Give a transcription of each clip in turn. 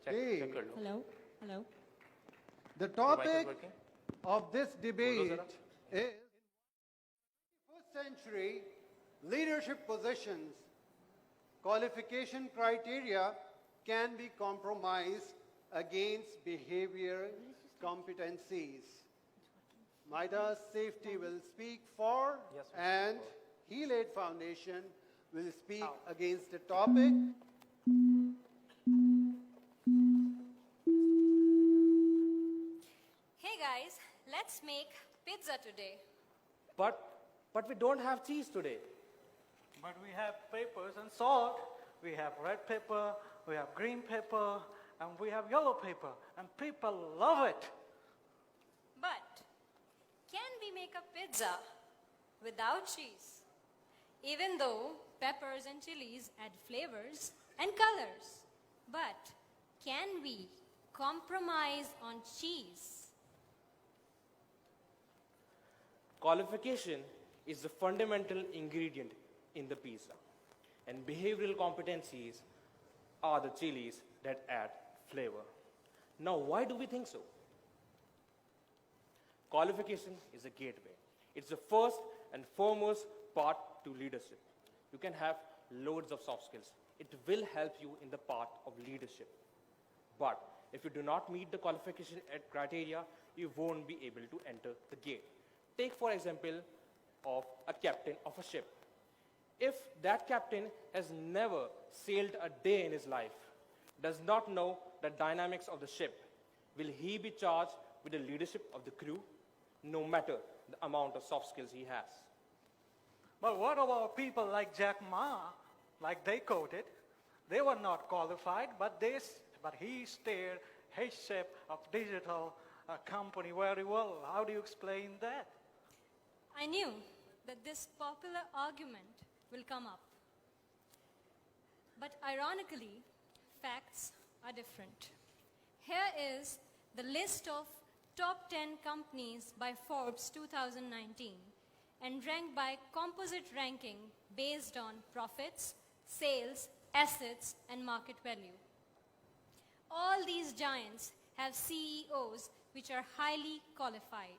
Hey, Hello? Hello? the topic of this debate is in 21st century leadership positions, qualification criteria can be compromised against behavior competencies. MIDAS Safety will speak for, and Hina Foundation will speak against the topic. Hey guys, let's make pizza today. But we don't have cheese today. But we have peppers and salt. We have red pepper, we have green pepper, and we have yellow pepper. And people love it. But can we make a pizza without cheese? Even though peppers and chilies add flavors and colors. But can we compromise on cheese? Qualification is the fundamental ingredient in the pizza. And behavioral competencies are the chilies that add flavor. Now, why do we think so? Qualification is a gateway. It's the first and foremost part to leadership. You can have loads of soft skills. It will help you in the path of leadership. But if you do not meet the qualification criteria, you won't be able to enter the gate. Take, for example, of a captain of a ship. If that captain has never sailed a day in his life, does not know the dynamics of the ship, will he be charged with the leadership of the crew, no matter the amount of soft skills he has? But what about people like Jack Ma, like they quoted? They were not qualified, but he steered his ship of digital company very well. How do you explain that? I knew that this popular argument will come up. But ironically, facts are different. Here is the list of top 10 companies by Forbes 2019 and ranked by composite ranking based on profits, sales, assets, and market value. All these giants have CEOs which are highly qualified.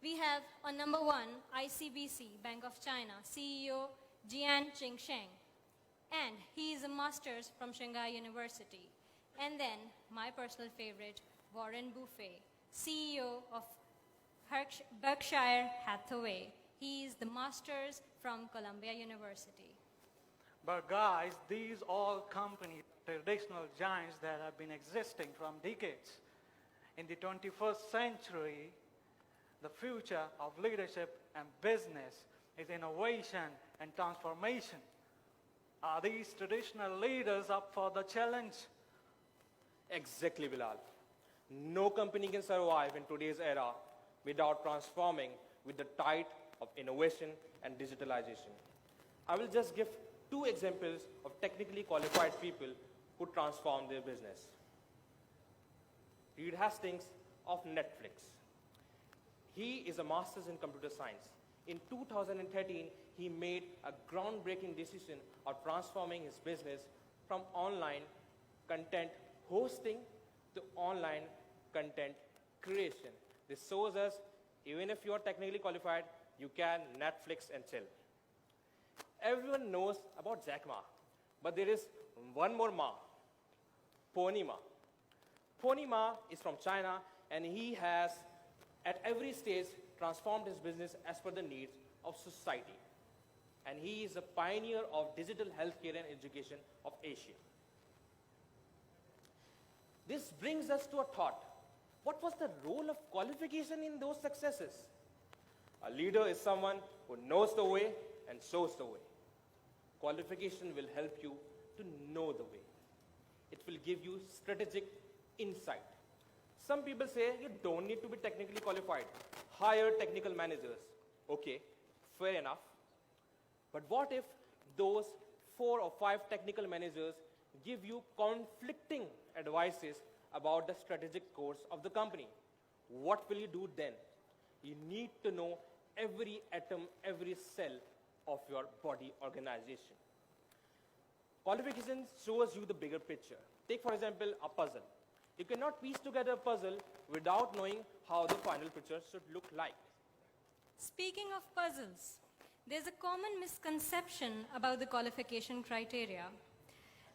We have on number 1, ICBC, Bank of China, CEO Jian Qingsheng, and he is a master's from Shanghai University. And then my personal favorite, Warren Buffett, CEO of Berkshire Hathaway. He is the master's from Columbia University. But guys, these all companies, traditional giants that have been existing from decades. In the 21st century, the future of leadership and business is innovation and transformation. Are these traditional leaders up for the challenge? Exactly, Bilal. No company can survive in today's era without transforming with the tide of innovation and digitalization. I will just give 2 examples of technically qualified people who transform their business. Reed Hastings of Netflix. He is a master's in computer science. In 2013, he made a groundbreaking decision of transforming his business from online content hosting to online content creation. This shows us, even if you are technically qualified, you can Netflix and chill. Everyone knows about Jack Ma, but there is one more Ma, Pony Ma. Pony Ma is from China, and he has, at every stage, transformed his business as per the needs of society. And he is a pioneer of digital healthcare and education of Asia. This brings us to a thought. What was the role of qualification in those successes? A leader is someone who knows the way and shows the way. Qualification will help you to know the way. It will give you strategic insight. Some people say you don't need to be technically qualified. Hire technical managers. Okay, fair enough. But what if those 4 or 5 technical managers give you conflicting advices about the strategic course of the company? What will you do then? You need to know every atom, every cell of your body organization. Qualifications shows you the bigger picture. Take, for example, a puzzle. You cannot piece together a puzzle without knowing how the final picture should look like. Speaking of puzzles, there's a common misconception about the qualification criteria.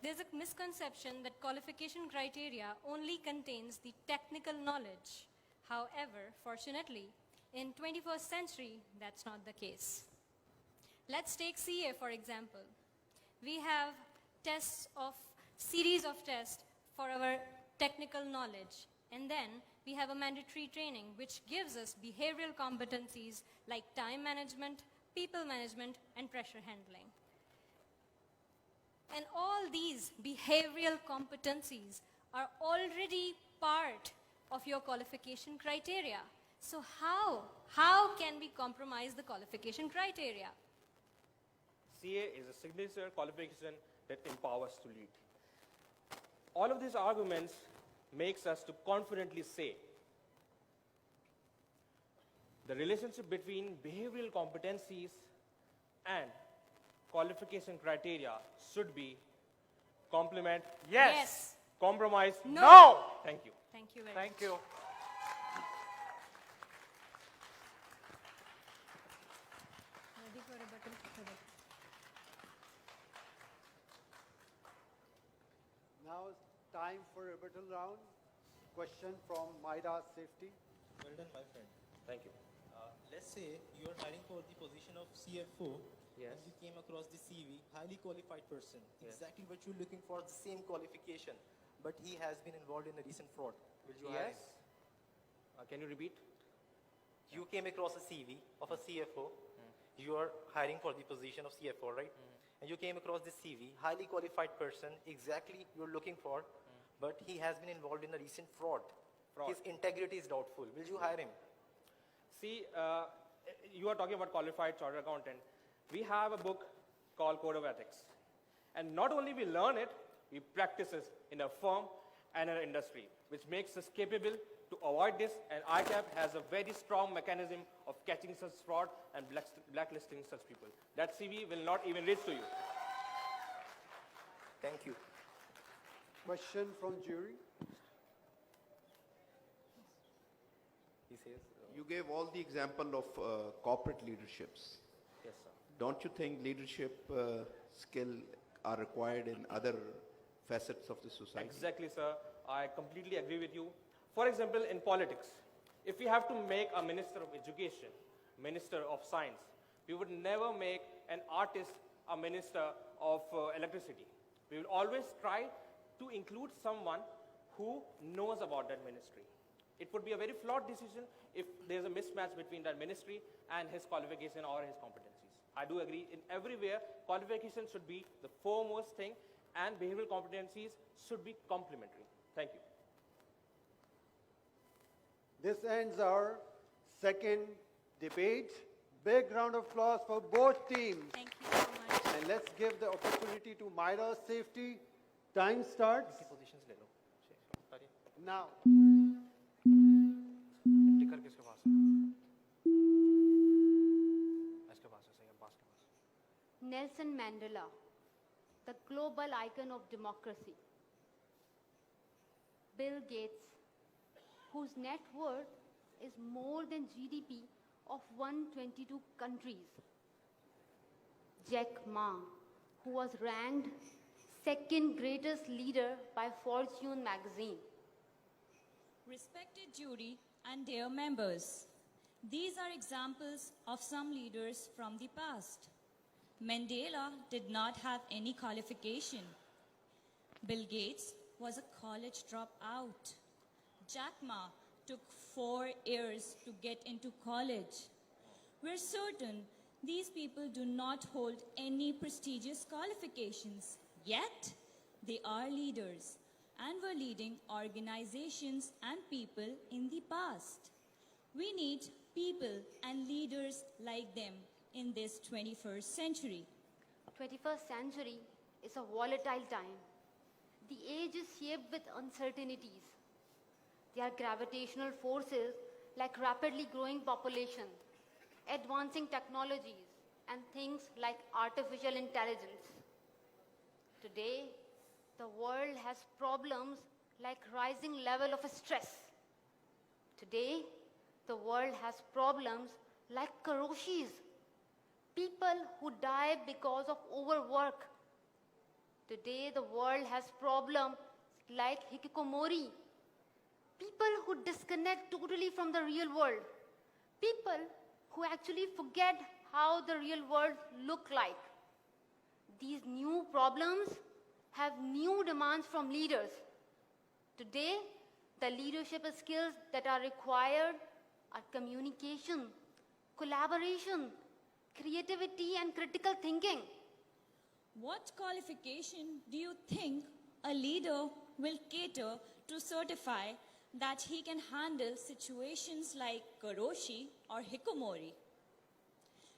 There's a misconception that qualification criteria only contains the technical knowledge. However, fortunately, in 21st century, that's not the case. Let's take CA for example. We have series of tests for our technical knowledge, and then we have a mandatory training which gives us behavioral competencies like time management, people management, and pressure handling. And all these behavioral competencies are already part of your qualification criteria. So how can we compromise the qualification criteria? CA is a signature qualification that empowers to lead. All of these arguments makes us to confidently say the relationship between behavioral competencies and qualification criteria should be complement, Yes. compromise, No. Thank you. Thank you very Thank much. you. Ready for rebuttal? Now it's time for rebuttal round. Question from Maida Safety. Well done, my friend. Thank you. Let's say you are hiring for the position of CFO. Yes. And you came across the CV, highly qualified person, Yes. exactly what you're looking for, the same qualification, but he has been involved in a recent fraud. Will you hire Yes. him? Can you repeat? You came across a CV of a CFO. You are hiring for the position of CFO, right? And you came across this CV, highly qualified person, exactly you're looking for, but he has been involved in a recent fraud. Fraud. His integrity is doubtful. Will you hire him? See, you are talking about qualified chartered accountant. We have a book called Code of Ethics. And not only we learn it, we practice it in a firm and an industry, which makes us capable to avoid this. And ICAP has a very strong mechanism of catching such fraud and blacklisting such people. That CV will not even reach to you. Thank you. Question from jury. He says, You gave all the example of corporate leaderships. Yes, sir. Don't you think leadership skill are required in other facets of the society? Exactly, sir. I completely agree with you. For example, in politics, if we have to make a minister of education, minister of science, we would never make an artist a minister of electricity. We will always try to include someone who knows about that ministry. It would be a very flawed decision if there's a mismatch between that ministry and his qualification or his competencies. I do agree in everywhere, qualification should be the foremost thing and behavioral competencies should be complementary. Thank you. This ends our second debate. Big round of applause for both teams. Thank you so much. And let's give the opportunity to Maida Safety. Time starts positions ले लो. now. टिकर किसके पास है? इसके पास है, सही है, अब्बास के पास. Nelson Mandela, the global icon of democracy. Bill Gates, whose net worth is more than GDP of 122 countries. Jack Ma, who was ranked second greatest leader by Fortune magazine. Respected jury and dear members, these are examples of some leaders from the past. Mandela did not have any qualification. Bill Gates was a college dropout. Jack Ma took 4 years to get into college. We're certain these people do not hold any prestigious qualifications, yet they are leaders and were leading organizations and people in the past. We need people and leaders like them in this 21st century. 21st century is a volatile time. The age is shaped with uncertainties. There are gravitational forces like rapidly growing population, advancing technologies, and things like artificial intelligence. Today, the world has problems like rising level of stress. Today, the world has problems like karoshis, people who die because of overwork. Today, the world has problems like hikikomori, people who disconnect totally from the real world, people who actually forget how the real world look like. These new problems have new demands from leaders. Today, the leadership skills that are required are communication, collaboration, creativity, and critical thinking. What qualification do you think a leader will cater to certify that he can handle situations like karoshi or hikomori?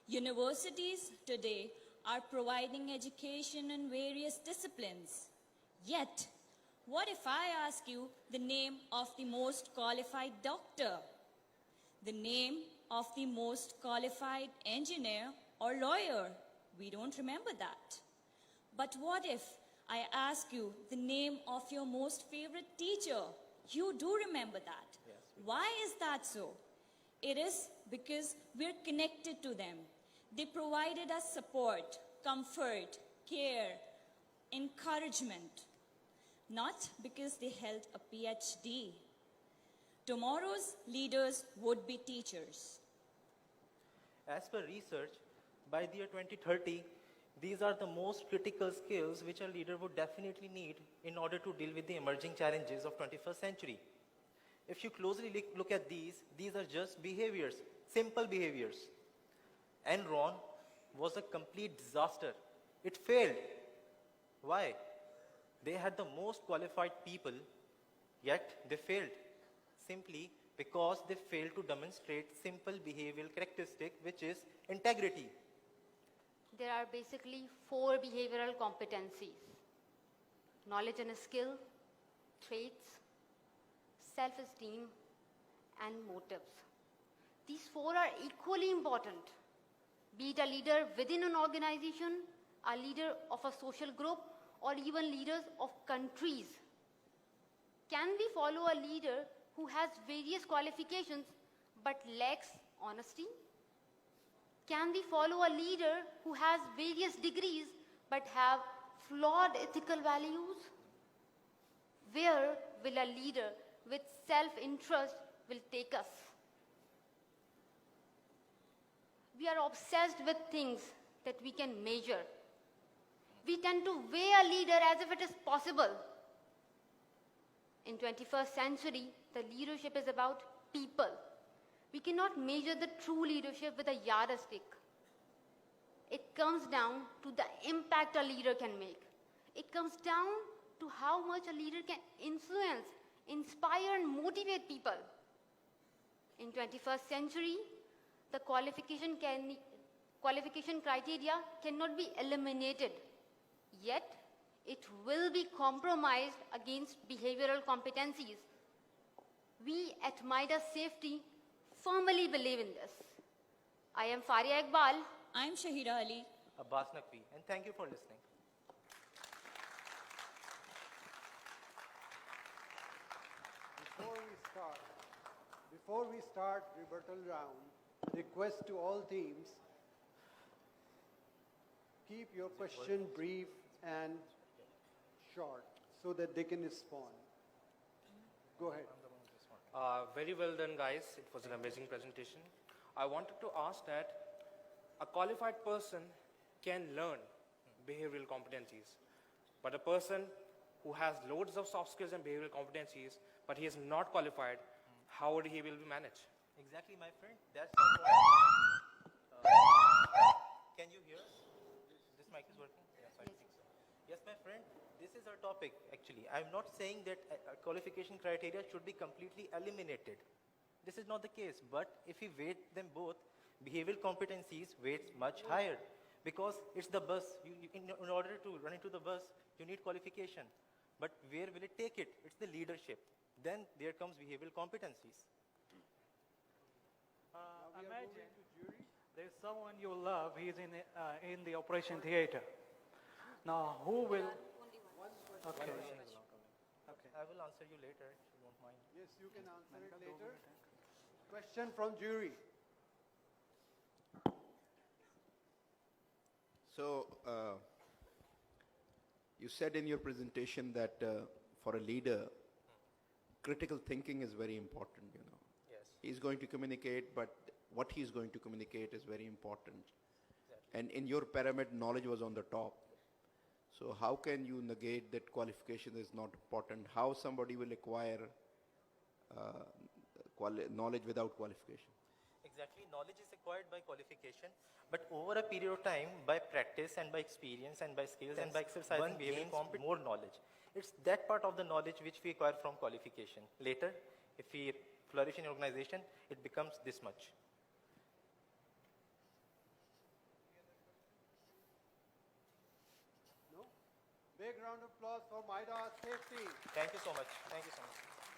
Universities today are providing education in various disciplines. Yet, what if I ask you the name of the most qualified doctor, the name of the most qualified engineer or lawyer? We don't remember that. But what if I ask you the name of your most favorite teacher? You do remember that. Yes, Why is that so? It is because we're connected to them. They provided us support, comfort, care, encouragement. Not because they held a PhD. Tomorrow's leaders would be teachers. As per research, by the year 2030, these are the most critical skills which a leader would definitely need in order to deal with the emerging challenges of 21st century. If you closely look at these are just behaviors, simple behaviors. Enron was a complete disaster. It failed. Why? They had the most qualified people, yet they failed. Simply because they failed to demonstrate simple behavioral characteristic, which is integrity. There are basically 4 behavioral competencies: knowledge and skill, traits, self-esteem, and motives. These 4 are equally important. Be it a leader within an organization, a leader of a social group, or even leaders of countries. Can we follow a leader who has various qualifications but lacks honesty? Can we follow a leader who has various degrees but have flawed ethical values? Where will a leader with self-interest will take us? We are obsessed with things that we can measure. We tend to weigh a leader as if it is possible. In 21st century, the leadership is about people. We cannot measure the true leadership with a yardstick. It comes down to the impact a leader can make. It comes down to how much a leader can influence, inspire, and motivate people. In 21st century, the qualification criteria cannot be eliminated. Yet, it will be compromised against behavioral competencies. We at Midas Safety firmly believe in this. I am Faria Iqbal. I'm Shahida Ali. Abbas Naqvi, and thank you for listening. Before we start rebuttal round, request to all teams, keep your question brief and short so that they can respond. Go ahead. Very well done, guys. It was an amazing presentation. I wanted to ask that a qualified person can learn behavioral competencies, but a person who has loads of soft skills and behavioral competencies, but he is not qualified, how would he will be managed? Exactly, my friend. That's the point. Can you hear us? This mic is working? Yes, I think so. Yes, my friend. This is our topic, actually. I'm not saying that qualification criteria should be completely eliminated. This is not the case. But if we weight them both, behavioral competencies weights much higher. Because it's the bus. In order to run into the bus, you need qualification. But where will it take it? It's the leadership. Then there comes behavioral competencies. Imagine there's someone you love, he's in the operation theater. Now, who will... Okay. Okay. I will answer you later if you don't mind. Yes, you can answer it later. Question from jury. So, you said in your presentation that for a leader, critical thinking is very important, you know. Yes. He's going to communicate, but what he's going to communicate is very important. Exactly. And in your pyramid, knowledge was on the top. So how can you negate that qualification is not important? How somebody will acquire knowledge without qualification? Exactly. Knowledge is acquired by qualification, but over a period of time, by practice and by experience and by skills and by exercising, one gains more knowledge. It's that part of the knowledge which we acquire from qualification. Later, if we flourish in an organization, it becomes this much. No? Big round of applause for Maida Safety. Thank you so much. Thank you so much.